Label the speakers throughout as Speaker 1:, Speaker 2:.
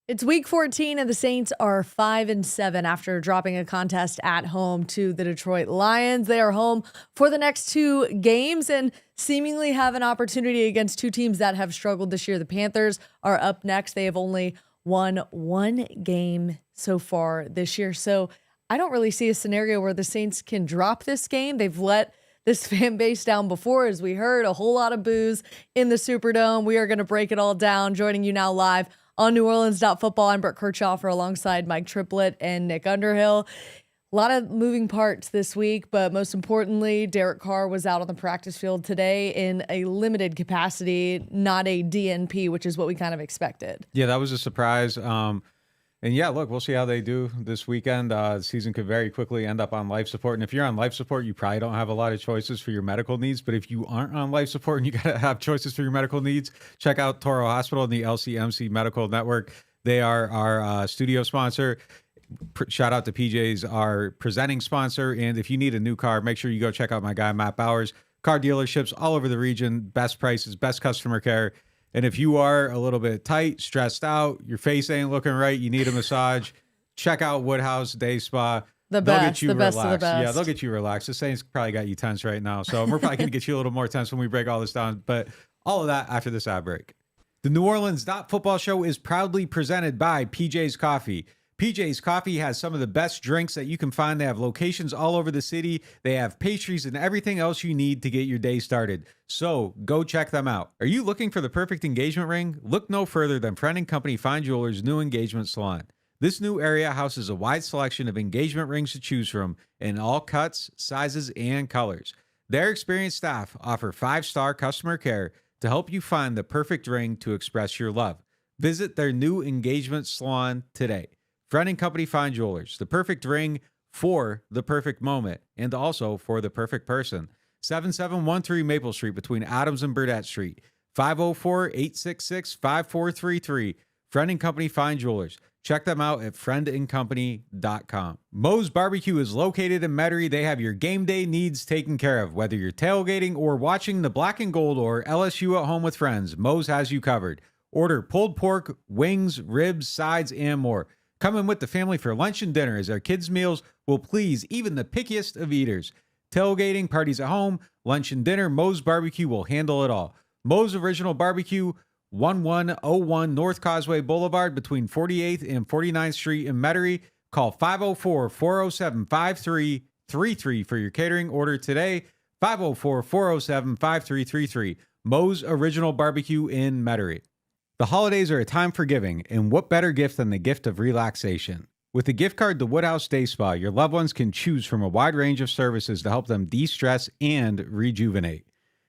Speaker 1: It's week 14 and the Saints are 5-7 after dropping a contest at home to the Detroit Lions. They are home for the next two games and seemingly have an opportunity against two teams that have struggled this year. The Panthers are up next. They have only won one game so far this year. So I don't really see a scenario where the Saints can drop this game. They've let this fan base down before, as we heard, a whole lot of boos in the Superdome. We are going to break it all down. Joining you now live on NewOrleans.Football, I'm Brooke Kirchhoff alongside Mike Triplett and Nick Underhill. A lot of moving parts this week, but most importantly, Derek Carr was out on the practice field today in a limited capacity, not a DNP, which is what we kind of expected.
Speaker 2: Yeah, that was a surprise. And yeah, look, we'll see how they do this weekend. The season could very quickly end up on life support. And if you're on life support, you probably don't have a lot of choices for your medical needs. But if you aren't on life support and you got to have choices for your medical needs, check out Toro Hospital and the LCMC Medical Network. They are our studio sponsor. Shout out to PJ's, our presenting sponsor. And if you need a new car, make sure you go check out my guy, Matt Bowers. Car dealerships all over the region, best prices, best customer care. And if you are a little bit tight, stressed out, your face ain't looking right, you need a massage, check out Woodhouse Day Spa.
Speaker 1: The best of the best.
Speaker 2: Yeah, they'll get you relaxed. The Saints probably got you tense right now. So we're probably going to get you a little more tense when we break all this down. But all of that after this ad break. The NewOrleans.Football show is proudly presented by PJ's Coffee. PJ's Coffee has some of the best drinks that you can find. They have locations all over the city. They have pastries and everything else you need to get your day started. So go check them out. Are you looking for the perfect engagement ring? Look no further than Friend & Company Fine Jewelers' new engagement salon. This new area houses a wide selection of engagement rings to choose from in all cuts, sizes, and colors. Their experienced staff offer 5-star customer care to help you find the perfect ring to express your love. Visit their new engagement salon today. Friend & Company Fine Jewelers, the perfect ring for the perfect moment and also for the perfect person. 7713 Maple Street between Adams and Burdett Street. 504-866-5433. Friend & Company Fine Jewelers. Check them out at friendandcompany.com. Moe's Barbecue is located in Metairie. They have your game day needs taken care of. Whether you're tailgating or watching the Black and Gold or LSU at home with friends, Moe's has you covered. Order pulled pork, wings, ribs, sides, and more. Come in with the family for lunch and dinner as our kids' meals will please even the pickiest of eaters. Tailgating, parties at home, lunch and dinner, Moe's Barbecue will handle it all. Moe's Original Barbecue, 1101 North Causeway Boulevard between 48th and 49th Street in Metairie. Call 504-407-5333 for your catering order today. 504-407-5333. Moe's Original Barbecue in Metairie. The holidays are a time for giving, and what better gift than the gift of relaxation? With a gift card to Woodhouse Day Spa, your loved ones can choose from a wide range of services to help them de-stress and rejuvenate.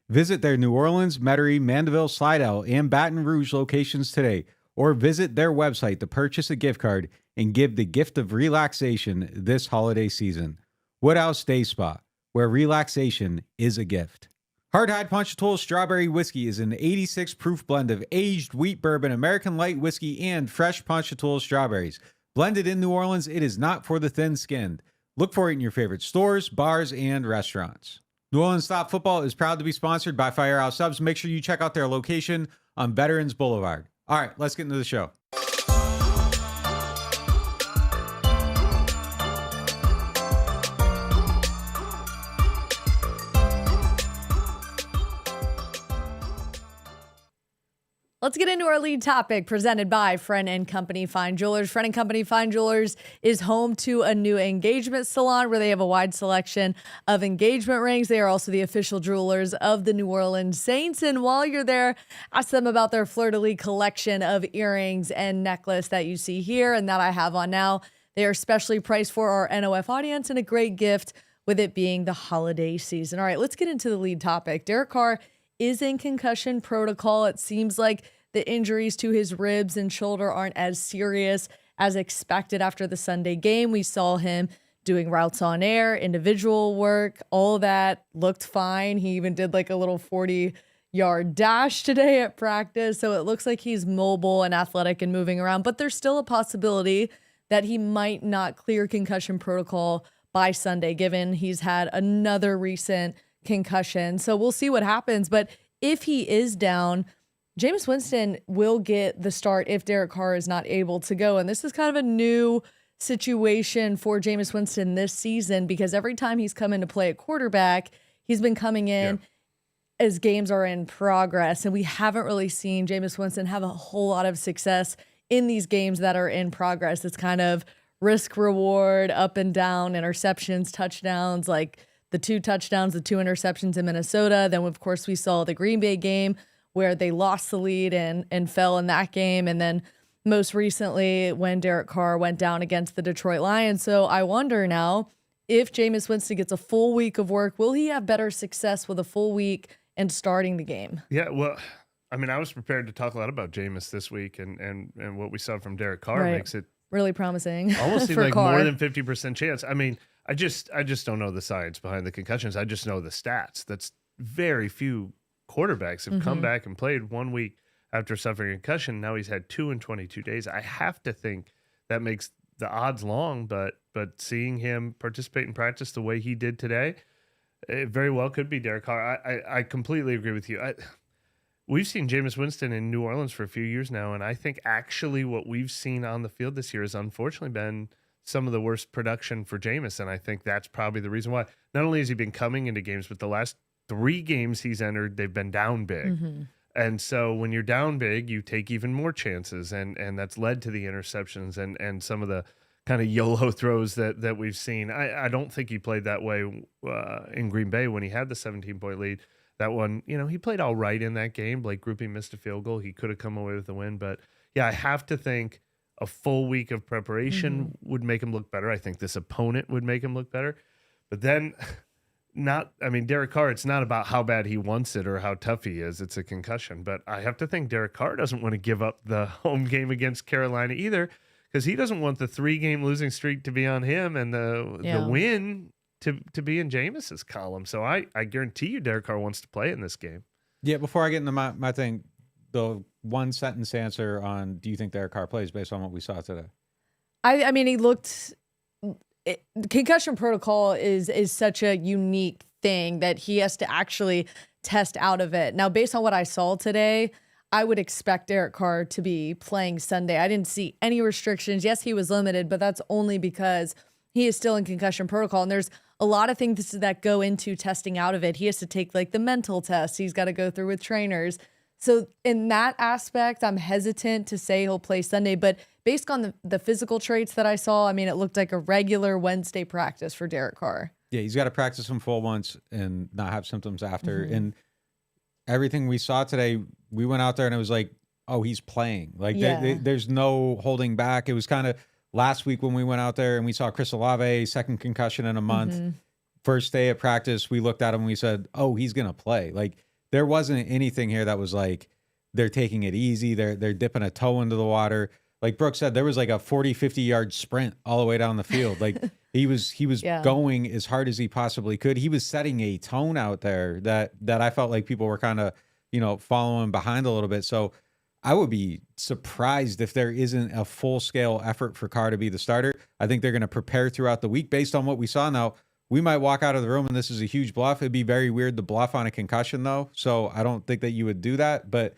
Speaker 2: Visit their New Orleans, Metairie, Mandeville, Slidell, and Baton Rouge locations today, or visit their website to purchase a gift card and give the gift of relaxation this holiday season. Woodhouse Day Spa, where relaxation is a gift. Hardhide Ponchatoula Strawberry Whiskey is an 86 proof blend of aged wheat bourbon, American light whiskey, and fresh Ponchatoula strawberries. Blended in New Orleans, it is not for the thin-skinned. Look for it in your favorite stores, bars, and restaurants. NewOrleans.Football is proud to be sponsored by Firehouse Subs. Make sure you check out their location on Veterans Boulevard. All right, let's get into the show.
Speaker 1: Let's get into our lead topic presented by Friend & Company Fine Jewelers. Friend & Company Fine Jewelers is home to a new engagement salon where they have a wide selection of engagement rings. They are also the official jewelers of the New Orleans Saints. And while you're there, ask them about their fleur-de-lis collection of earrings and necklace that you see here and that I have on now. They are specially priced for our NOF audience and a great gift with it being the holiday season. All right, let's get into the lead topic. Derek Carr is in concussion protocol. It seems like the injuries to his ribs and shoulder aren't as serious as expected after the Sunday game. We saw him doing routes on air, individual work, all of that looked fine. He even did like a little 40-yard dash today at practice. So it looks like he's mobile and athletic and moving around, but there's still a possibility that he might not clear concussion protocol by Sunday, given he's had another recent concussion. So we'll see what happens. But if he is down, Jameis Winston will get the start if Derek Carr is not able to go. And this is kind of a new situation for Jameis Winston this season because every time he's come in to play at quarterback, he's been coming in as games are in progress. And we haven't really seen Jameis Winston have a whole lot of success in these games that are in progress. It's kind of risk reward, up and down, interceptions, touchdowns, like the 2 touchdowns, the 2 interceptions in Minnesota. Then, of course, we saw the Green Bay game where they lost the lead and fell in that game. And then most recently when Derek Carr went down against the Detroit Lions. So I wonder now if Jameis Winston gets a full week of work, will he have better success with a full week and starting the game?
Speaker 3: Yeah, well, I mean, I was prepared to talk a lot about Jameis this week, and what we saw from Derek Carr makes it
Speaker 1: really promising.
Speaker 3: Almost seemed like
Speaker 1: Carr.
Speaker 3: more than 50% chance. I mean, I just don't know the science behind the concussions. I just know the stats. That's very few quarterbacks have come back and played 1 week after suffering a concussion. Now he's had 2 in 22 days. I have to think that makes the odds long, but seeing him participate in practice the way he did today, it very well could be Derek Carr. I completely agree with you. We've seen Jameis Winston in New Orleans for a few years now, and I think actually what we've seen on the field this year has unfortunately been some of the worst production for Jameis, and I think that's probably the reason why. Not only has he been coming into games, but the last 3 games he's entered, they've been down big. And so when you're down big, you take even more chances, and that's led to the interceptions and some of the kind of YOLO throws that we've seen. I don't think he played that way in Green Bay when he had the 17-point lead. That one, he played all right in that game. Blake Grupe missed a field goal. He could have come away with the win. But, yeah, I have to think a full week of preparation would make him look better. I think this opponent would make him look better. But then Derek Carr, it's not about how bad he wants it or how tough he is. It's a concussion. But I have to think Derek Carr doesn't want to give up the home game against Carolina either, because he doesn't want the 3-game losing streak to be on him and the win to be in Jameis's column. So I guarantee you Derek Carr wants to play in this game.
Speaker 2: Yeah, before I get into my thing, the 1-sentence answer on do you think Derek Carr plays based on what we saw today?
Speaker 1: I mean, he looked... concussion protocol is such a unique thing that he has to actually test out of it. Now, based on what I saw today, I would expect Derek Carr to be playing Sunday. I didn't see any restrictions. Yes, he was limited, but that's only because he is still in concussion protocol. And there's a lot of things that go into testing out of it. He has to take like the mental test. He's got to go through with trainers. So in that aspect, I'm hesitant to say he'll play Sunday, but based on the physical traits that I saw, I mean, it looked like a regular Wednesday practice for Derek Carr.
Speaker 2: Yeah, he's got to practice him full once and not have symptoms after. And everything we saw today, we went out there and it was like, oh, he's playing. Like there's no holding back. It was kind of last week when we went out there and we saw Chris Olave, second concussion in a month. First day of practice, we looked at him and we said, oh, he's going to play. Like there wasn't anything here that was like they're taking it easy. They're dipping a toe into the water. Like Brooke said, there was like a 40, 50-yard sprint all the way down the field. Like he was going as hard as he possibly could. He was setting a tone out there that I felt like people were kind of, following behind a little bit. So I would be surprised if there isn't a full-scale effort for Carr to be the starter. I think they're going to prepare throughout the week based on what we saw. Now, we might walk out of the room and this is a huge bluff. It'd be very weird to bluff on a concussion, though. So I don't think that you would do that. But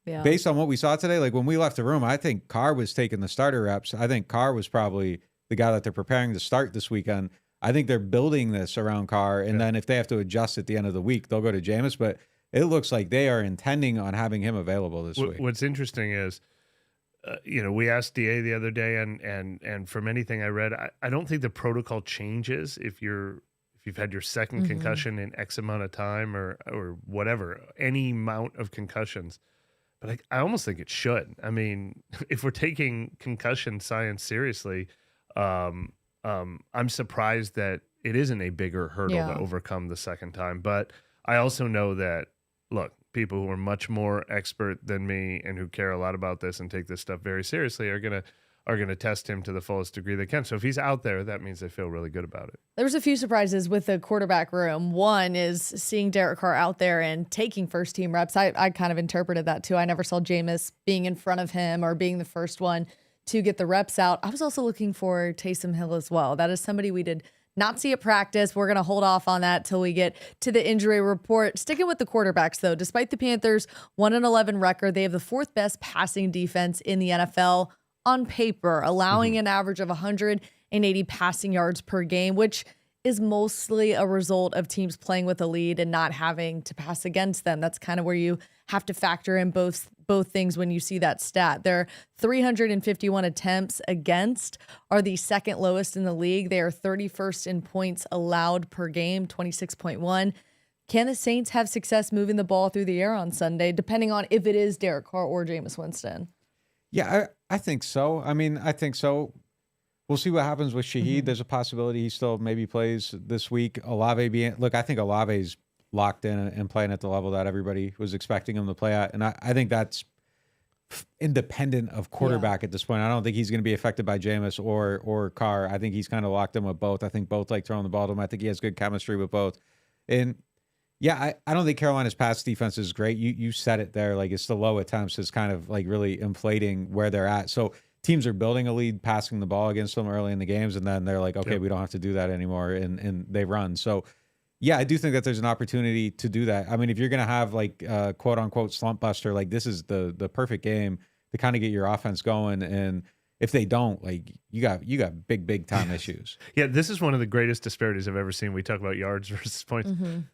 Speaker 2: based on what we saw today, like when we left the room, I think Carr was taking the starter reps. I think Carr was probably the guy that they're preparing to start this weekend. I think they're building this around Carr. And then if they have to adjust at the end of the week, they'll go to Jameis. But it looks like they are intending on having him available this week.
Speaker 3: What's interesting is, we asked DA the other day, and from anything I read, I don't think the protocol changes if you've had your second concussion in X amount of time or whatever, any amount of concussions. But I almost think it should. I mean, if we're taking concussion science seriously, I'm surprised that it isn't a bigger hurdle to overcome the second time. But I also know that, look, people who are much more expert than me and who care a lot about this and take this stuff very seriously are gonna test him to the fullest degree they can. So if he's out there, that means they feel really good about it.
Speaker 1: There was a few surprises with the quarterback room. One is seeing Derek Carr out there and taking first team reps. I kind of interpreted that too. I never saw Jameis being in front of him or being the first one to get the reps out. I was also looking for Taysom Hill as well. That is somebody we did not see at practice. We're going to hold off on that till we get to the injury report. Sticking with the quarterbacks, though, despite the Panthers' 1-11 record, they have the 4th best passing defense in the NFL on paper, allowing an average of 180 passing yards per game, which is mostly a result of teams playing with a lead and not having to pass against them. That's kind of where you have to factor in both things when you see that stat. Their 351 attempts against are the 2nd lowest in the league. They are 31st in points allowed per game, 26.1. Can the Saints have success moving the ball through the air on Sunday, depending on if it is Derek Carr or Jameis Winston?
Speaker 2: Yeah, I think so. I mean, I think so. We'll see what happens with Shaheed. There's a possibility he still maybe plays this week. Olave I think Olave's locked in and playing at the level that everybody was expecting him to play at. And I think that's independent of quarterback at this point. I don't think he's going to be affected by Jameis or Carr. I think he's kind of locked in with both. I think both like throwing the ball to him. I think he has good chemistry with both. And yeah, I don't think Carolina's pass defense is great. You said it there. Like, it's the low attempts is kind of like really inflating where they're at. So teams are building a lead, passing the ball against them early in the games, and then they're like, okay, we don't have to do that anymore, and they run. So yeah, I do think that there's an opportunity to do that. I mean, if you're going to have like quote unquote slump buster, like this is the perfect game to kind of get your offense going. And if they don't, like you got big time issues.
Speaker 3: Yeah, this is one of the greatest disparities I've ever seen. We talk about yards versus points.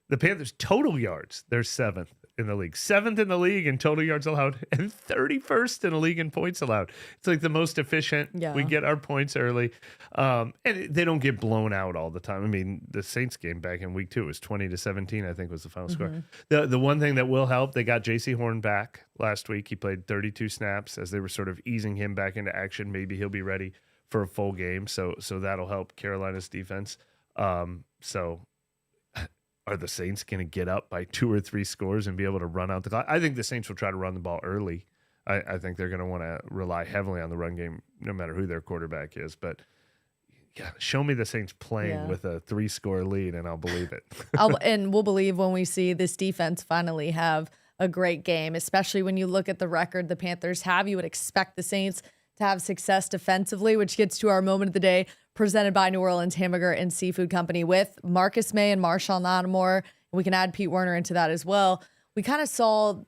Speaker 3: The Panthers total yards, they're 7th in the league. 7th in the league in total yards allowed and 31st in the league in points allowed. It's like the most efficient.
Speaker 1: Yeah.
Speaker 3: We get our points early. And they don't get blown out all the time. I mean, the Saints game back in week 2 was 20-17, I think was the final score. The one thing that will help, they got J.C. Horn back last week. He played 32 snaps as they were sort of easing him back into action. Maybe he'll be ready for a full game. So that'll help Carolina's defense. So are the Saints going to get up by 2 or 3 scores and be able to run out the clock? I think the Saints will try to run the ball early. I think they're going to want to rely heavily on the run game, no matter who their quarterback is. But yeah, show me the Saints playing with a 3-score lead, and I'll believe it.
Speaker 1: And we'll believe when we see this defense finally have a great game, especially when you look at the record the Panthers have. You would expect the Saints to have success defensively, which gets to our moment of the day, presented by New Orleans Hamburger and Seafood Company with Marcus May and Marshawn Lattimore. We can add Pete Werner into that as well. We kind of saw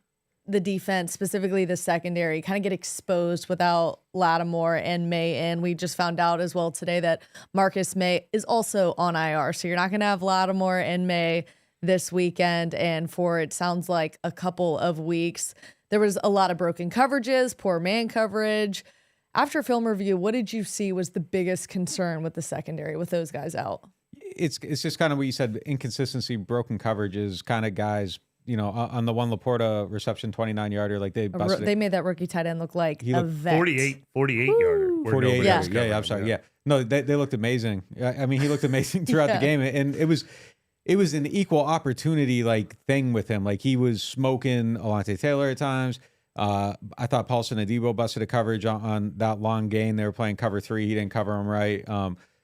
Speaker 1: the defense, specifically the secondary, kind of get exposed without Lattimore and May. And we just found out as well today that Marcus May is also on IR. So you're not going to have Lattimore and May this weekend. And for, it sounds like, a couple of weeks. There was a lot of broken coverages, poor man coverage. After film review, what did you see was the biggest concern with the secondary with those guys out?
Speaker 2: It's just kind of what you said, inconsistency, broken coverages, kind of guys, you know, on the one Laporta reception 29-yarder, like they busted
Speaker 1: they made that rookie tight end look like a vet.
Speaker 3: 48 yarder.
Speaker 2: 48 yarder. Yeah, I'm sorry. Yeah. No, they looked amazing. I mean, he looked amazing throughout the game, and it was an equal opportunity like thing with him. Like, he was smoking Alontae Taylor at times. I thought Paulson Adebo busted a coverage on that long gain. They were playing cover 3. He didn't cover him right.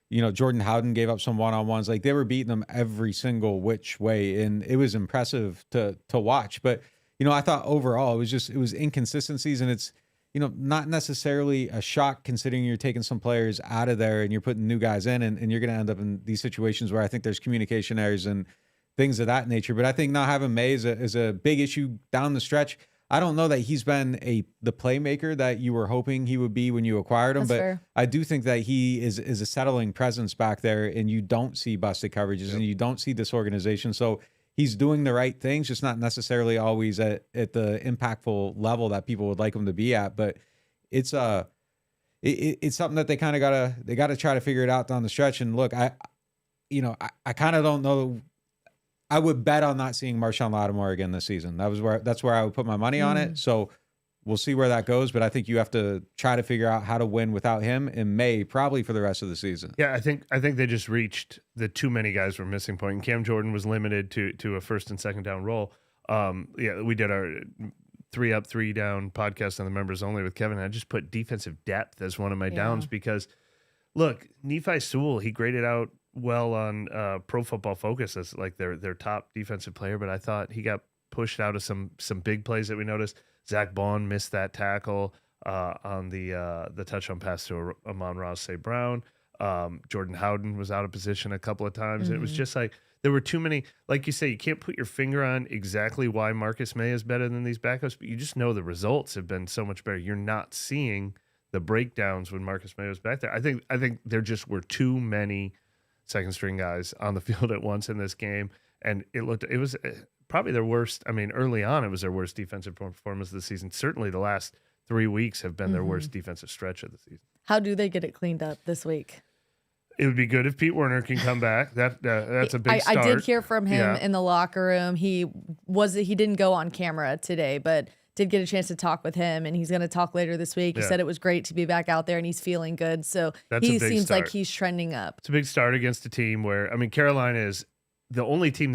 Speaker 2: You know, Jordan Howden gave up some one-on-ones. Like, they were beating them every single which way, and it was impressive to watch. But, you know, I thought overall it was inconsistencies, and it's, you know, not necessarily a shock considering you're taking some players out of there and you're putting new guys in, and you're going to end up in these situations where I think there's communication errors and things of that nature. But I think not having May is a big issue down the stretch. I don't know that he's been the playmaker that you were hoping he would be when you acquired him,
Speaker 1: That's fair.
Speaker 2: I do think that he is a settling presence back there, and you don't see busted coverages and you don't see disorganization. So he's doing the right things, just not necessarily always at the impactful level that people would like him to be at. But it's something that they kind of gotta try to figure it out down the stretch. And look, I kind of don't know. I would bet on not seeing Marshawn Lattimore again this season. That's where I would put my money on it. So we'll see where that goes. But I think you have to try to figure out how to win without him in May, probably for the rest of the season.
Speaker 3: Yeah, I think they just reached the too many guys were missing point. And Cam Jordan was limited to a first and second down role. We did our 3 up, 3 down podcast on the members only with Kevin. I just put defensive depth as one of my downs because, look, Nephi Sewell, he graded out well on Pro Football Focus as like their top defensive player, but I thought he got pushed out of some big plays that we noticed. Zach Bond missed that tackle on the touchdown pass to Amon-Ra St. Brown. Jordan Howden was out of position a couple of times. And it was just like there were too many. Like you say, you can't put your finger on exactly why Marcus May is better than these backups, but you just know the results have been so much better. You're not seeing the breakdowns when Marcus May was back there. I think there just were too many second string guys on the field at once in this game, and it was probably their worst. I mean, early on, it was their worst defensive performance of the season. Certainly, the last 3 weeks have been their worst defensive stretch of the season.
Speaker 1: How do they get it cleaned up this week?
Speaker 3: It would be good if Pete Werner can come back. That's a big start.
Speaker 1: I did hear from him in the locker room. He didn't go on camera today, but did get a chance to talk with him, and he's going to talk later this week. He said it was great to be back out there, and he's feeling good. So he seems like he's trending up.
Speaker 3: It's a big start against a team where, I mean, Carolina is the only team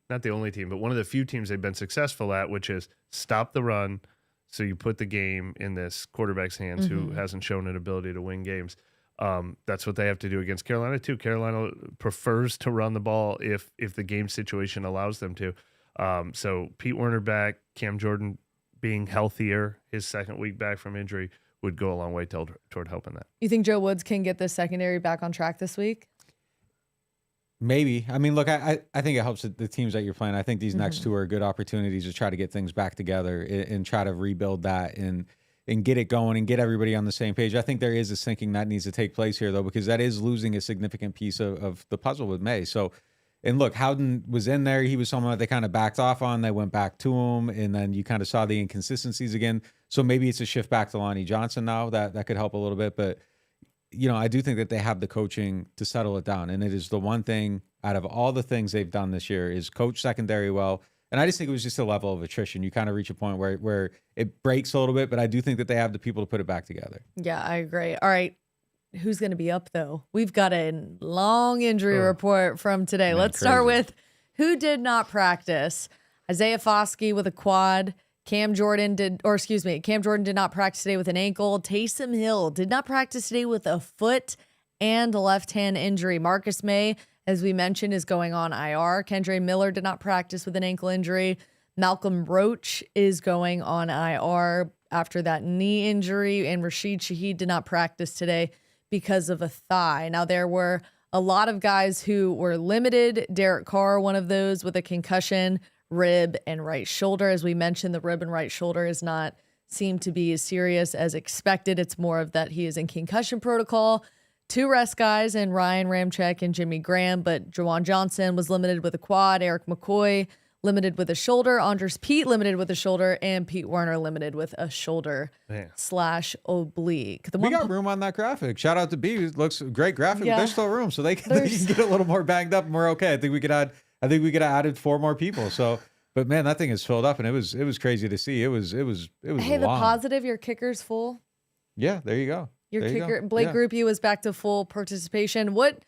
Speaker 3: not the only team, but one of the few teams they've been successful at, which is stop the run. So you put the game in this quarterback's hands who hasn't shown an ability to win games. That's what they have to do against Carolina too. Carolina prefers to run the ball if the game situation allows them to. So Pete Werner back, Cam Jordan being healthier, his second week back from injury would go a long way toward helping that.
Speaker 1: You think Joe Woods can get the secondary back on track this week?
Speaker 2: Maybe. I mean, look, I think it helps the teams that you're playing. I think these next two are good opportunities to try to get things back together and try to rebuild that and get it going and get everybody on the same page. I think there is a syncing that needs to take place here, though, because that is losing a significant piece of the puzzle with May. So, and look, Howden was in there. He was someone that they kind of backed off on. They went back to him, and then you kind of saw the inconsistencies again. So maybe it's a shift back to Lonnie Johnson now. That could help a little bit. But, you know, I do think that they have the coaching to settle it down. And it is the one thing out of all the things they've done this year is coach secondary well. And I just think it was just a level of attrition. You kind of reach a point where it breaks a little bit, but I do think that they have the people to put it back together.
Speaker 1: Yeah, I agree. All right. Who's going to be up, though? We've got a long injury report from today. Let's start with who did not practice. Isaiah Foskey with a quad. Cam Jordan did not practice today with an ankle. Taysom Hill did not practice today with a foot and a left hand injury. Marcus May, as we mentioned, is going on IR. Kendre Miller did not practice with an ankle injury. Malcolm Roach is going on IR after that knee injury. And Rashid Shaheed did not practice today because of a thigh. Now, there were a lot of guys who were limited. Derek Carr, one of those with a concussion, rib and right shoulder. As we mentioned, the rib and right shoulder is not seem to be as serious as expected. It's more of that he is in concussion protocol. 2 rest guys in Ryan Ramczyk and Jimmy Graham, but Juwan Johnson was limited with a quad. Eric McCoy limited with a shoulder. Andres Pete limited with a shoulder, and Pete Werner limited with a shoulder / oblique.
Speaker 2: We got room on that graphic. Shout out to B. It looks a great graphic. But there's still room, so they can get a little more banged up, and we're okay. I think we could have added 4 more people. So, but man, that thing is filled up, and it was crazy to see. It was. Hey,
Speaker 1: long. The positive, your kicker's full.
Speaker 2: Yeah, there you go.
Speaker 1: Your kicker, Blake Grupe, was back to full participation. What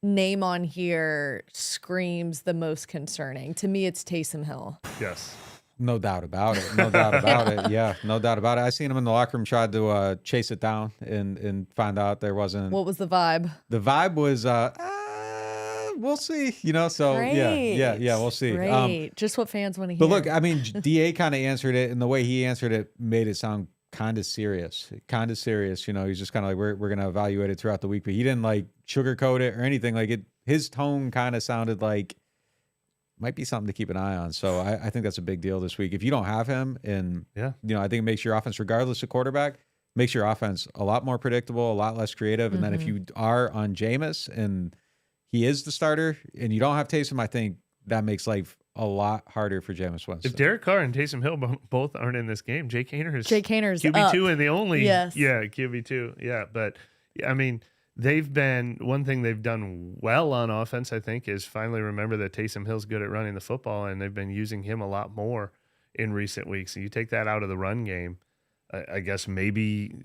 Speaker 1: name on here screams the most concerning? To me, it's Taysom Hill.
Speaker 3: Yes.
Speaker 2: No doubt about it. No doubt about it. Yeah, no doubt about it. I seen him in the locker room, tried to chase it down and find out there wasn't.
Speaker 1: What was the vibe?
Speaker 2: The vibe was, we'll see, you know, so
Speaker 1: Great.
Speaker 2: yeah, we'll see.
Speaker 1: Great. Just what fans want to hear.
Speaker 2: But look, I mean, DA kind of answered it, and the way he answered it made it sound kind of serious, you know. He's just kind of like, we're going to evaluate it throughout the week, but he didn't like sugarcoat it or anything. Like his tone kind of sounded like might be something to keep an eye on. So I think that's a big deal this week. If you don't have him, and you know, I think it makes your offense, regardless of quarterback, makes your offense a lot more predictable, a lot less creative. And then if you are on Jameis and he is the starter and you don't have Taysom, I think that makes life a lot harder for Jameis Winston.
Speaker 3: If Derek Carr and Taysom Hill both aren't in this game, Jake Hayner's
Speaker 1: QB2
Speaker 3: and the only QB2. Yeah, but I mean, one thing they've done well on offense, I think, is finally remember that Taysom Hill's good at running the football, and they've been using him a lot more in recent weeks. And you take that out of the run game, I guess maybe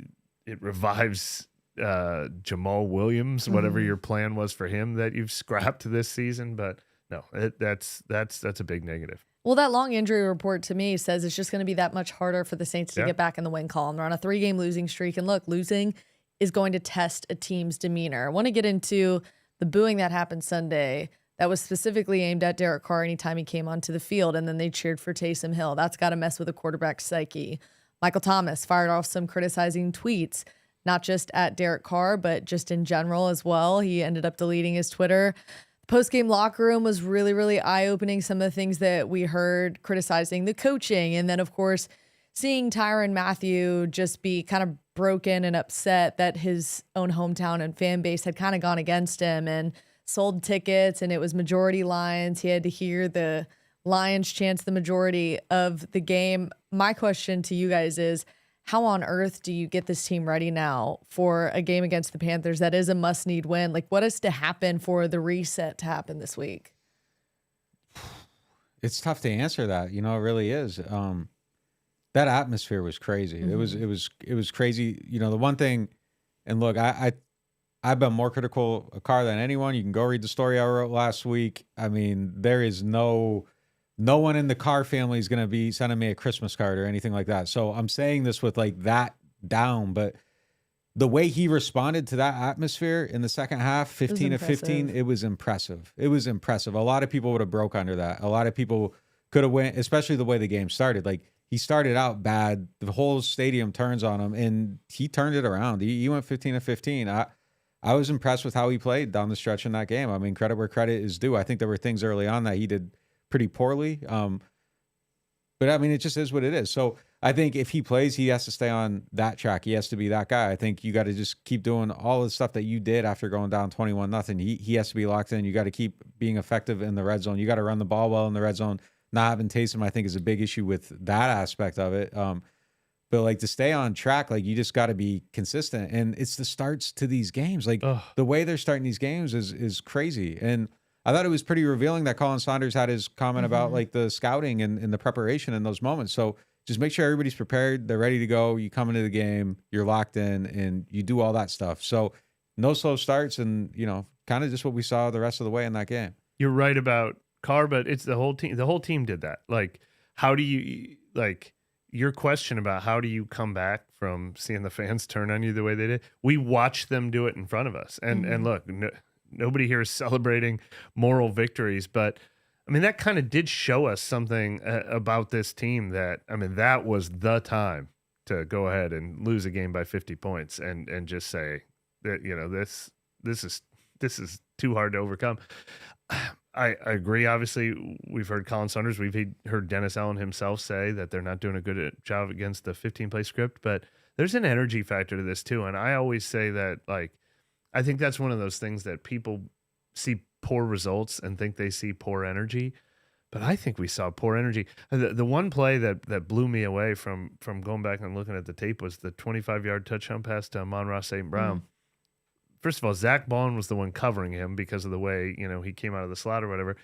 Speaker 3: it revives Jamal Williams, whatever your plan was for him that you've scrapped this season, but. No, that's a big negative.
Speaker 1: Well, that long injury report to me says it's just going to be that much harder for the Saints to get back in the win column. They're on a 3-game losing streak. And look, losing is going to test a team's demeanor. I want to get into the booing that happened Sunday that was specifically aimed at Derek Carr anytime he came onto the field. And then they cheered for Taysom Hill. That's got to mess with a quarterback's psyche. Michael Thomas fired off some criticizing tweets. not just at Derek Carr, but just in general as well. He ended up deleting his Twitter. Post-game locker room was really, really eye-opening. Some of the things that we heard criticizing the coaching. And then, of course, seeing Tyrann Mathieu just be kind of broken and upset that his own hometown and fan base had kind of gone against him and sold tickets, and it was majority Lions. He had to hear the Lions chants the majority of the game. My question to you guys is, how on earth do you get this team ready now for a game against the Panthers that is a must-need win? Like, what has to happen for the reset to happen this week?
Speaker 2: It's tough to answer that. It really is. That atmosphere was crazy.
Speaker 1: Mm-hmm.
Speaker 2: It was crazy. The one thing, and look, I've been more critical of Carr than anyone. You can go read the story I wrote last week. I mean, there is no one in the Carr family is going to be sending me a Christmas card or anything like that. So I'm saying this with like that down, but the way he responded to that atmosphere in the second half, 15 to 15, it was impressive. It was impressive. A lot of people would have broke under that. A lot of people could have went, especially the way the game started. Like, he started out bad. The whole stadium turns on him, and he turned it around. He went 15 to 15. I was impressed with how he played down the stretch in that game. I mean, credit where credit is due. I think there were things early on that he did pretty poorly. But I mean, it just is what it is. So I think if he plays, he has to stay on that track. He has to be that guy. I think you got to just keep doing all the stuff that you did after going down 21-0. He has to be locked in. You got to keep being effective in the red zone. You got to run the ball well in the red zone. Not having Taysom, I think, is a big issue with that aspect of it. But like, to stay on track, like, you just got to be consistent. And it's the starts to these games. Like, the way they're starting these games is crazy. And I thought it was pretty revealing that Colin Saunders had his comment about like the scouting and the preparation in those moments. So just make sure everybody's prepared. They're ready to go. You come into the game, you're locked in, and you do all that stuff. So no slow starts, and, kind of just what we saw the rest of the way in that game.
Speaker 3: You're right about Carr, but it's the whole team. The whole team did that. Like, how do you, like, your question about how do you come back from seeing the fans turn on you the way they did? We watched them do it in front of us. And look, nobody here is celebrating moral victories, but I mean, that kind of did show us something about this team that, I mean, that was the time to go ahead and lose a game by 50 points and just say that, this is too hard to overcome. I agree. Obviously, we've heard Colin Saunders. We've heard Dennis Allen himself say that they're not doing a good job against the 15-play script, but there's an energy factor to this too. And I always say that, like, I think that's one of those things that people see poor results and think they see poor energy, but I think we saw poor energy. The one play that blew me away from going back and looking at the tape was the 25-yard touchdown pass to Amon-Ra St. Brown. First of all, Zach Bond was the one covering him because of the way, he came out of the slot or whatever.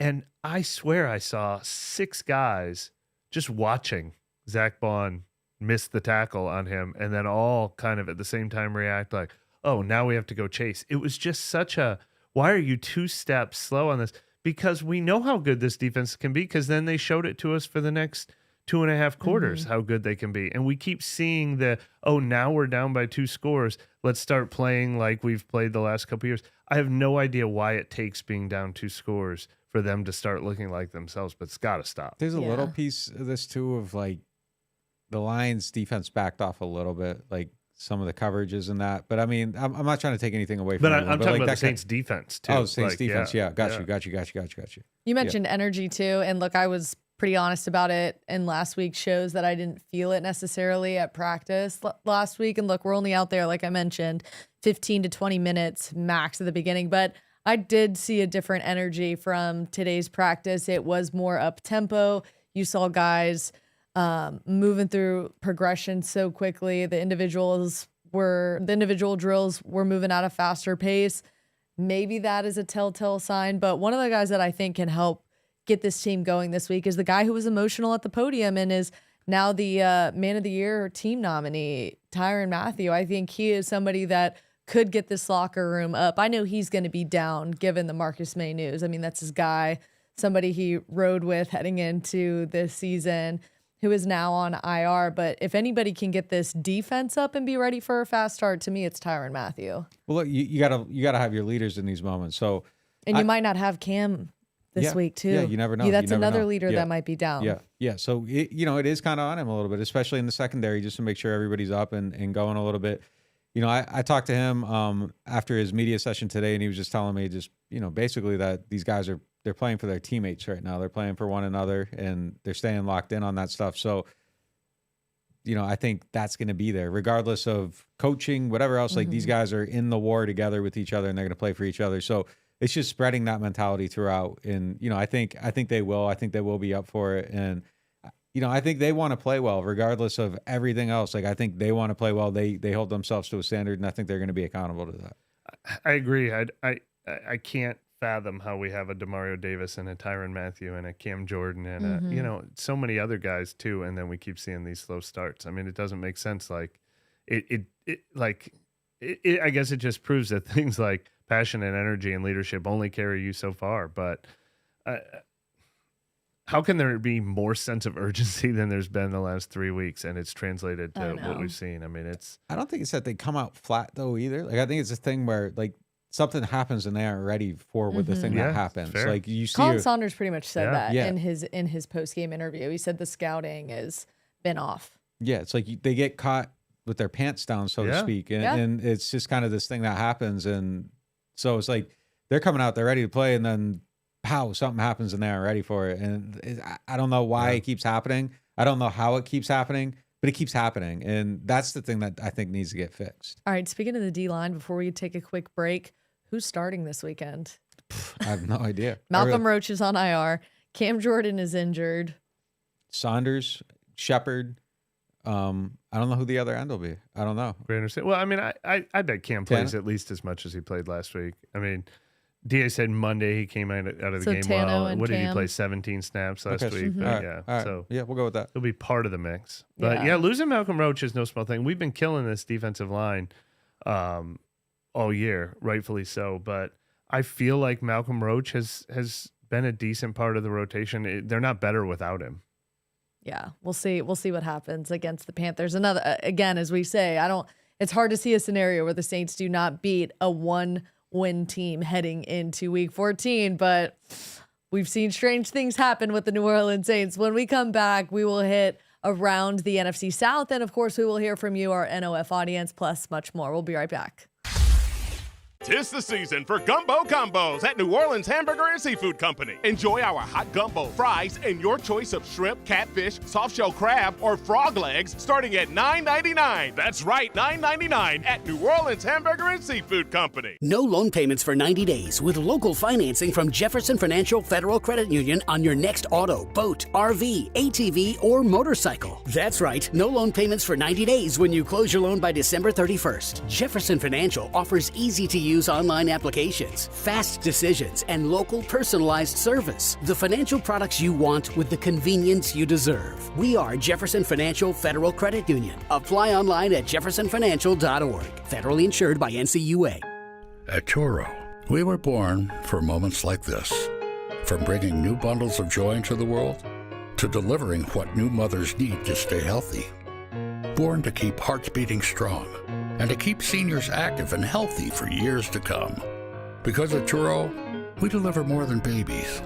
Speaker 3: And I swear I saw 6 guys just watching Zach Bond miss the tackle on him, and then all kind of at the same time react like, oh, now we have to go chase. It was just such a, why are you 2 steps slow on this? Because we know how good this defense can be, because then they showed it to us for the next 2.5 quarters, how good they can be. And we keep seeing now we're down by 2 scores. Let's start playing like we've played the last couple of years. I have no idea why it takes being down 2 scores for them to start looking like themselves, but it's got to stop.
Speaker 2: There's a little piece of this too of like the Lions defense backed off a little bit, like some of the coverages and that. But I mean, I'm not trying to take anything away from
Speaker 3: anyone, I'm talking
Speaker 2: like
Speaker 3: about the Saints defense too.
Speaker 2: Oh, Saints defense. Yeah. Got you.
Speaker 1: You mentioned energy too. And look, I was pretty honest about it in last week's shows that I didn't feel it necessarily at practice last week. And look, we're only out there, like I mentioned, 15 to 20 minutes max at the beginning, but I did see a different energy from today's practice. It was more up tempo. You saw guys moving through progression so quickly. The individual drills were moving at a faster pace. Maybe that is a telltale sign, but one of the guys that I think can help get this team going this week is the guy who was emotional at the podium and is now the Man of the Year team nominee, Tyrann Mathieu. I think he is somebody that could get this locker room up. I know he's going to be down given the Marcus May news. I mean, that's his guy, somebody he rode with heading into this season, who is now on IR. But if anybody can get this defense up and be ready for a fast start, to me, it's Tyrann Mathieu.
Speaker 2: Well, look, you gotta have your leaders in these moments. So,
Speaker 1: and you might not have Cam this week too.
Speaker 2: Yeah, you never know.
Speaker 1: That's another
Speaker 2: know.
Speaker 1: leader that might be down.
Speaker 2: Yeah. So it is kind of on him a little bit, especially in the secondary, just to make sure everybody's up and going a little bit. I talked to him after his media session today, and he was just telling me basically that they're playing for their teammates right now. They're playing for one another, and they're staying locked in on that stuff. So, I think that's going to be there regardless of coaching, whatever else. Like these guys are in the war together with each other, and they're going to play for each other. So it's just spreading that mentality throughout. And, I think they will. I think they will be up for it. And, I think they want to play well regardless of everything else. Like, I think they want to play well. They hold themselves to a standard, and I think they're going to be accountable to that.
Speaker 3: I agree. I can't fathom how we have a Demario Davis and a Tyrann Mathieu and a Cam Jordan and so many other guys too, and then we keep seeing these slow starts. I mean, it doesn't make sense. Like it I guess it just proves that things like passion and energy and leadership only carry you so far. But how can there be more sense of urgency than there's been the last 3 weeks, and it's translated to what we've seen? I mean,
Speaker 2: I don't think it's that they come out flat though either. Like, I think it's a thing where like something happens and they aren't ready for what the thing that happens.
Speaker 3: Fair.
Speaker 2: Like you see,
Speaker 1: Colin Saunders pretty much said that
Speaker 2: Yeah.
Speaker 1: in his post game interview. He said the scouting has been off.
Speaker 2: Yeah, it's like they get caught with their pants down, so to speak, and it's just kind of this thing that happens, and so it's like they're coming out, they're ready to play, and then pow, something happens and they aren't ready for it, and I don't know why it keeps happening. I don't know how it keeps happening, but it keeps happening, and that's the thing that I think needs to get fixed.
Speaker 1: All right, speaking of the D-line, before we take a quick break, who's starting this weekend?
Speaker 2: I have no idea.
Speaker 1: Malcolm Roach is on IR. Cam Jordan is injured.
Speaker 2: Saunders, Shepard. I don't know who the other end will be. I don't know.
Speaker 3: Well, I mean, I bet Cam plays at least as much as he played last week. I mean, DA said Monday he came out of the game
Speaker 1: Tano
Speaker 3: well.
Speaker 1: and
Speaker 3: What did he
Speaker 1: Cam.
Speaker 3: play? 17 snaps last week.
Speaker 2: All right.
Speaker 3: So
Speaker 2: yeah, we'll go with that.
Speaker 3: he'll be part of the mix. But losing Malcolm Roach is no small thing. We've been killing this defensive line all year, rightfully so. But I feel like Malcolm Roach has been a decent part of the rotation. They're not better without him.
Speaker 1: Yeah, we'll see. We'll see what happens against the Panthers. Another, again, as we say, it's hard to see a scenario where the Saints do not beat a one-win team heading into Week 14, but we've seen strange things happen with the New Orleans Saints. When we come back, we will hit around the NFC South, and of course, we will hear from you, our NOF audience, plus much more. We'll be right back.
Speaker 4: 'Tis the season for gumbo combos at New Orleans Hamburger and Seafood Company. Enjoy our hot gumbo, fries, and your choice of shrimp, catfish, soft-shell crab, or frog legs starting at $9.99. That's right, $9.99 at New Orleans Hamburger and Seafood Company.
Speaker 5: No loan payments for 90 days with local financing from Jefferson Financial Federal Credit Union on your next auto, boat, RV, ATV, or motorcycle. That's right, no loan payments for 90 days when you close your loan by December 31st. Jefferson Financial offers easy-to-use online applications, fast decisions, and local personalized service. The financial products you want with the convenience you deserve. We are Jefferson Financial Federal Credit Union. Apply online at jeffersonfinancial.org. Federally insured by NCUA.
Speaker 6: At Turo, we were born for moments like this. From bringing new bundles of joy into the world to delivering what new mothers need to stay healthy. Born to keep hearts beating strong and to keep seniors active and healthy for years to come. Because at Turo, we deliver more than babies.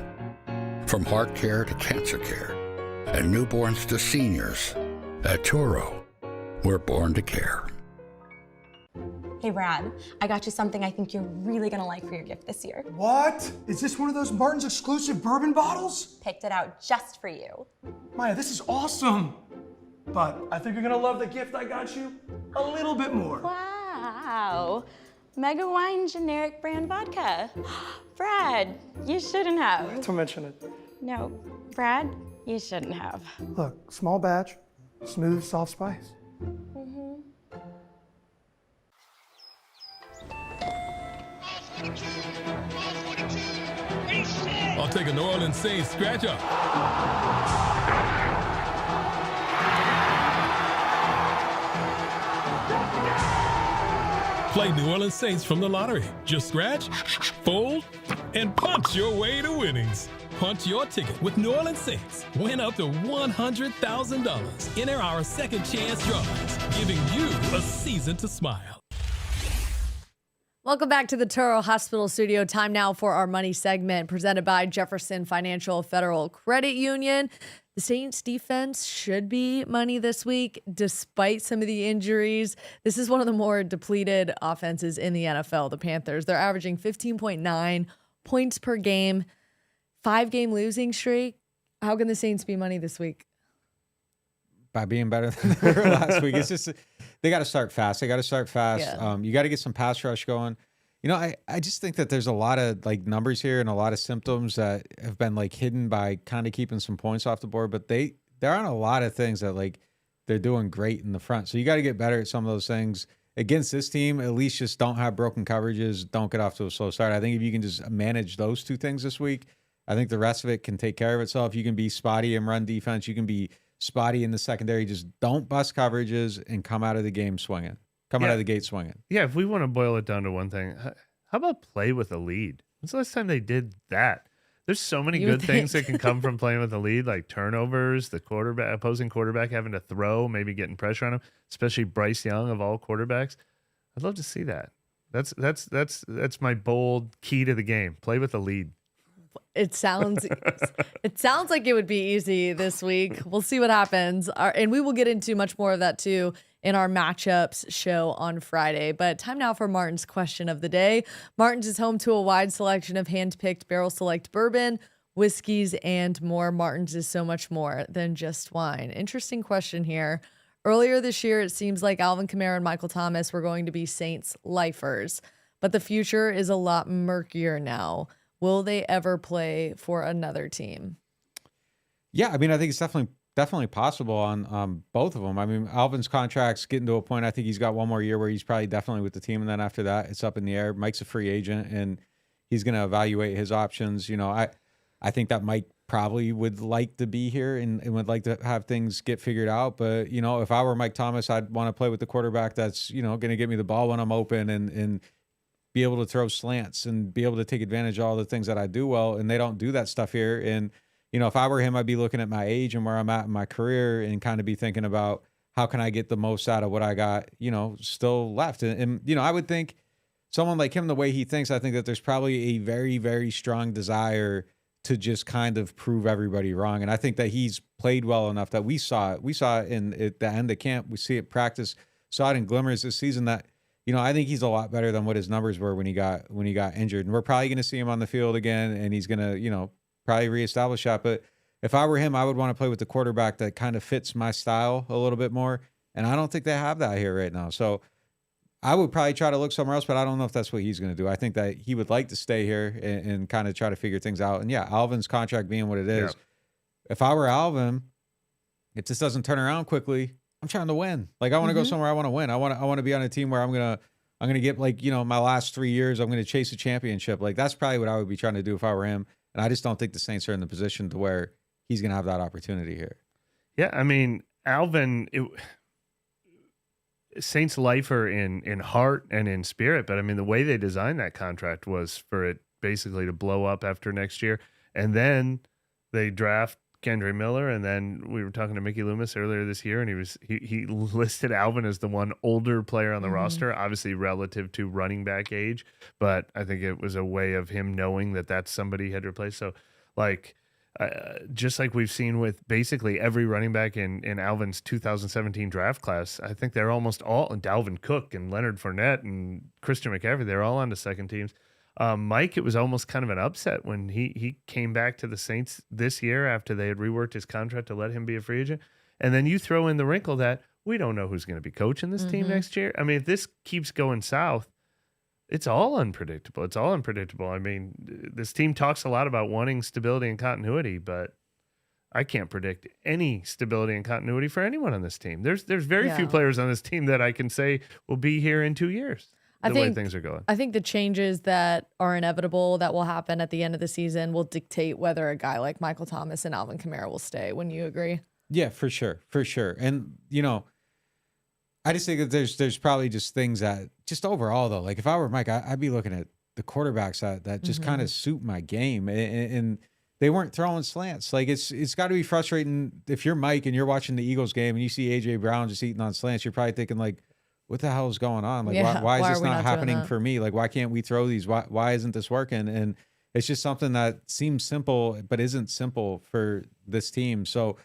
Speaker 6: From heart care to cancer care and newborns to seniors, at Turo, we're born to care.
Speaker 7: Hey Brad, I got you something I think you're really gonna like for your gift this year.
Speaker 8: What? Is this one of those Martin's exclusive bourbon bottles?
Speaker 7: Picked it out just for you.
Speaker 8: Maya, this is awesome. But I think you're gonna love the gift I got you a little bit more.
Speaker 7: Wow, Mega Wine generic brand vodka. Brad, you shouldn't have.
Speaker 8: Don't mention it.
Speaker 7: No, Brad, you shouldn't have.
Speaker 8: Look, small batch, smooth, soft spice.
Speaker 9: I'll take a New Orleans Saints scratch up. Play New Orleans Saints from the lottery. Just scratch, fold, and punch your way to winnings. Punch your ticket with New Orleans Saints. Win up to $100,000. Enter our second chance drawings, giving you a season to smile.
Speaker 1: Welcome back to the Turo Hospital Studio. Time now for our money segment presented by Jefferson Financial Federal Credit Union. The Saints defense should be money this week, despite some of the injuries. This is one of the more depleted offenses in the NFL, the Panthers. They're averaging 15.9 points per game, 5-game losing streak. How can the Saints be money this week?
Speaker 2: By being better than they were last week. It's just, they got to start fast. They got to start fast.
Speaker 1: Yeah.
Speaker 2: You got to get some pass rush going. You know, I just think that there's a lot of like numbers here and a lot of symptoms that have been like hidden by kind of keeping some points off the board, but there aren't a lot of things that like they're doing great in the front. So you got to get better at some of those things. Against this team, at least just don't have broken coverages, don't get off to a slow start. I think if you can just manage those two things this week, I think the rest of it can take care of itself. You can be spotty in run defense. You can be spotty in the secondary. Just don't bust coverages and come out of the game swinging. Out of the gate swinging.
Speaker 3: Yeah, if we want to boil it down to one thing, how about play with a lead? When's the last time they did that? There's so many good things that can come from playing with a lead, like turnovers, the opposing quarterback having to throw, maybe getting pressure on him, especially Bryce Young of all quarterbacks. I'd love to see that. That's my bold key to the game. Play with a lead.
Speaker 1: It sounds like it would be easy this week. We'll see what happens. And we will get into much more of that too in our matchups show on Friday. But time now for Martin's question of the day. Martin's is home to a wide selection of hand-picked barrel select bourbon, whiskeys, and more. Martin's is so much more than just wine. Interesting question here. Earlier this year, it seems like Alvin Kamara and Michael Thomas were going to be Saints lifers, but the future is a lot murkier now. Will they ever play for another team?
Speaker 2: Yeah, I mean, I think it's definitely possible on both of them. I mean, Alvin's contract's getting to a point. I think he's got one more year where he's probably definitely with the team, and then after that, it's up in the air. Mike's a free agent, and he's going to evaluate his options. You know, I think that Mike probably would like to be here and would like to have things get figured out. But, you know, if I were Mike Thomas, I'd want to play with the quarterback that's, you know, going to get me the ball when I'm open and be able to throw slants and be able to take advantage of all the things that I do well. And they don't do that stuff here. And, you know, if I were him, I'd be looking at my age and where I'm at in my career and kind of be thinking about how can I get the most out of what I got, you know, still left. And you know, I would think someone like him, the way he thinks, I think that there's probably a very, very strong desire to just kind of prove everybody wrong. And I think that he's played well enough that we saw it at the end of camp. We see it practice, saw it in glimmers this season that, you know, I think he's a lot better than what his numbers were when he got injured. And we're probably going to see him on the field again, and he's going to, you know, probably reestablish that. But if I were him, I would want to play with the quarterback that kind of fits my style a little bit more. And I don't think they have that here right now. So I would probably try to look somewhere else, but I don't know if that's what he's going to do. I think that he would like to stay here and kind of try to figure things out. And yeah, Alvin's contract being what it is. Yeah. If I were Alvin, if this doesn't turn around quickly, I'm trying to win. Like I want to go somewhere I want to win. I want to be on a team where I'm gonna get like, you know, my last 3 years, I'm gonna chase a championship. Like that's probably what I would be trying to do if I were him. And I just don't think the Saints are in the position to where he's gonna have that opportunity here.
Speaker 3: Yeah, I mean, Alvin, Saints lifer in heart and in spirit, but I mean the way they designed that contract was for it basically to blow up after next year, and then they draft Kendre Miller, and then we were talking to Mickey Loomis earlier this year, and he listed Alvin as the one older player on the roster, obviously relative to running back age, but I think it was a way of him knowing that that's somebody he had replaced. So, like, just like we've seen with basically every running back in Alvin's 2017 draft class, I think they're almost all, and Dalvin Cook and Leonard Fournette and Christian McCaffrey, they're all on the second teams. Mike, it was almost kind of an upset when he came back to the Saints this year after they had reworked his contract to let him be a free agent. And then you throw in the wrinkle that we don't know who's going to be coaching this team next year. I mean, if this keeps going south, it's all unpredictable. It's all unpredictable. I mean, this team talks a lot about wanting stability and continuity, but I can't predict any stability and continuity for anyone on this team. There's very few players on this team that I can say will be here in 2 years. The way things are going.
Speaker 1: I think the changes that are inevitable that will happen at the end of the season will dictate whether a guy like Michael Thomas and Alvin Kamara will stay. Wouldn't you agree?
Speaker 2: Yeah, for sure. For sure. And, you know, I just think that there's probably just things that just overall, though, like if I were Mike, I'd be looking at the quarterbacks that just kind of suit my game. And they weren't throwing slants. Like it's got to be frustrating if you're Mike and you're watching the Eagles game and you see A.J. Brown just eating on slants. You're probably thinking like, what the hell is going on? Like, why is this not happening for me? Like, why can't we throw these? Why isn't this working? And it's just something that seems simple, but isn't simple for this team. So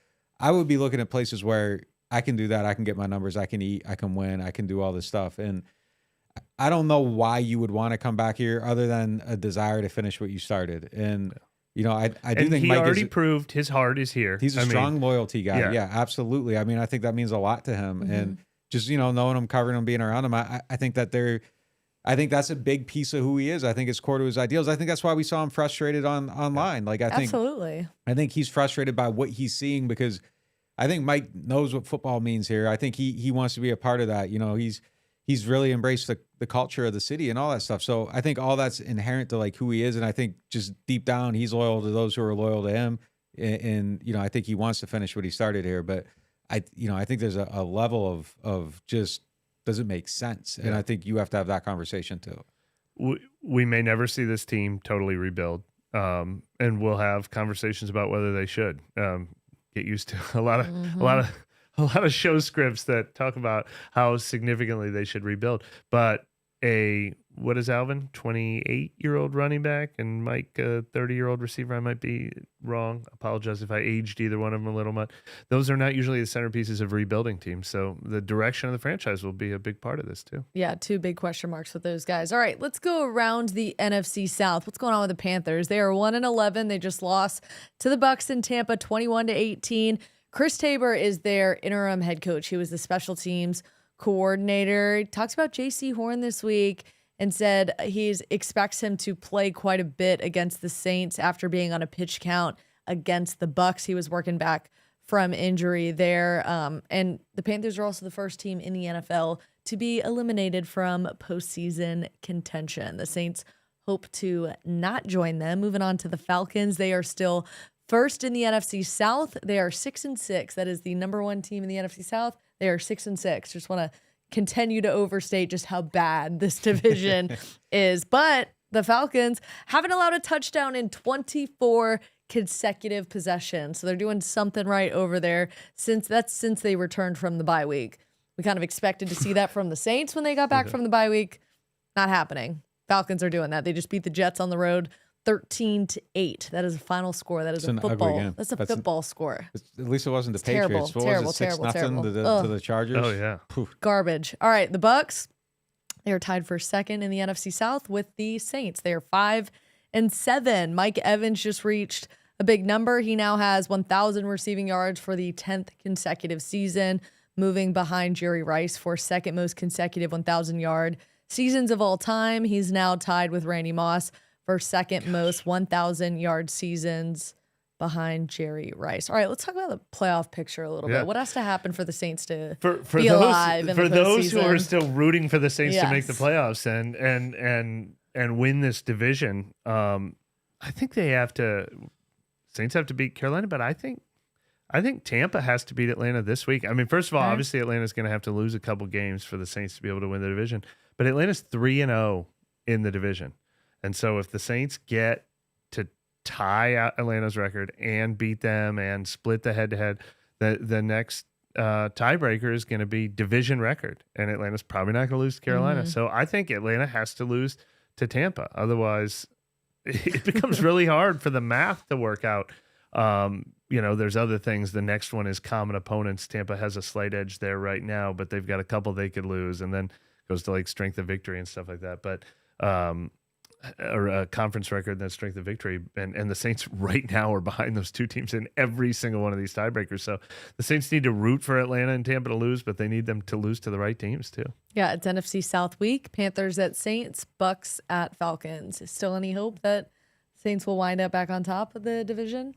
Speaker 2: I would be looking at places where I can do that. I can get my numbers. I can eat. I can win. I can do all this stuff. And I don't know why you would want to come back here other than a desire to finish what you started. And, you know, I do think
Speaker 3: he
Speaker 2: Mike
Speaker 3: already proved his heart is here.
Speaker 2: He's a strong loyalty guy.
Speaker 3: yeah.
Speaker 2: Yeah, absolutely. I mean, I think that means a lot to him. And just, you know, knowing him, covering him, being around him, I think that I think that's a big piece of who he is. I think it's core to his ideals. I think that's why we saw him frustrated online. Like, I think he's frustrated by what he's seeing, because I think Mike knows what football means here. I think he wants to be a part of that. You know, he's really embraced the culture of the city and all that stuff. So I think all that's inherent to like who he is. And I think just deep down, he's loyal to those who are loyal to him. And you know, I think he wants to finish what he started here. But I think there's a level of just, does it make sense? And I think you have to have that conversation too.
Speaker 3: We may never see this team totally rebuild. And we'll have conversations about whether they should. Get used to a lot of show scripts that talk about how significantly they should rebuild. But what is Alvin, 28-year-old running back, and Mike, a 30-year-old receiver? I might be wrong. Apologize if I aged either one of them a little much. Those are not usually the centerpieces of rebuilding teams. So the direction of the franchise will be a big part of this too.
Speaker 1: Yeah, 2 big question marks with those guys. All right, let's go around the NFC South. What's going on with the Panthers? They are 1-11. They just lost to the Bucs in Tampa, 21-18. Chris Tabor is their interim head coach. He was the special teams coordinator. He talks about J.C. Horn this week and said he expects him to play quite a bit against the Saints after being on a pitch count against the Bucs. He was working back from injury there. And the Panthers are also the first team in the NFL to be eliminated from postseason contention. The Saints hope to not join them. Moving on to the Falcons, they are still first in the NFC South. They are 6-6. That is the number 1 team in the NFC South. They are 6-6. Just want to continue to overstate just how bad this division is. But the Falcons haven't allowed a touchdown in 24 consecutive possessions. So they're doing something right over there since they returned from the bye week. We kind of expected to see that from the Saints when they got back from the bye week. Not happening. Falcons are doing that. They just beat the Jets on the road 13-8. That is a final score. That is a football. That's a football score.
Speaker 2: At least it wasn't the Patriots.
Speaker 1: Terrible,
Speaker 2: what was it, 6-0 to the Chargers?
Speaker 3: Oh, yeah.
Speaker 2: Poof.
Speaker 1: Garbage. All right, the Bucs, they are tied for second in the NFC South with the Saints. They are 5-7. Mike Evans just reached a big number. He now has 1,000 receiving yards for the 10th consecutive season, moving behind Jerry Rice for second most consecutive 1,000-yard seasons of all time. He's now tied with Randy Moss for second most 1,000-yard seasons behind Jerry Rice. All right, let's talk about the playoff picture a little bit. What has to happen for the Saints to be alive in the postseason?
Speaker 3: For those who are still rooting for the Saints to make the playoffs and win this division, I think Saints have to beat Carolina, but I think Tampa has to beat Atlanta this week. I mean, first of all, obviously Atlanta's going to have to lose a couple games for the Saints to be able to win the division, but Atlanta's 3-0 in the division. And so if the Saints get to tie out Atlanta's record and beat them and split the head-to-head, the next tiebreaker is going to be division record, and Atlanta's probably not going to lose to Carolina. So I think Atlanta has to lose to Tampa. Otherwise, it becomes really hard for the math to work out. There's other things. The next one is common opponents. Tampa has a slight edge there right now, but they've got a couple they could lose, and then goes to like strength of victory and stuff like that. But or a conference record, then strength of victory. And the Saints right now are behind those 2 teams in every single one of these tiebreakers. So the Saints need to root for Atlanta and Tampa to lose, but they need them to lose to the right teams too.
Speaker 1: Yeah, it's NFC South week. Panthers at Saints, Bucs at Falcons. Is still any hope that Saints will wind up back on top of the division?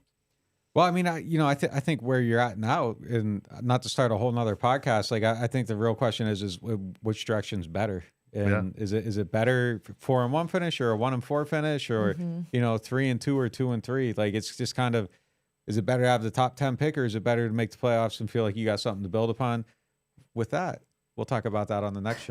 Speaker 2: Well, I mean, I think where you're at now, and not to start a whole nother podcast, like I think the real question is which direction's better. And is it better 4-1 finish or a 1-4 finish or 3-2 or 2-3? Like, it's just kind of, is it better to have the top 10 pick, or is it better to make the playoffs and feel like you got something to build upon? With that, we'll talk about that on the next show.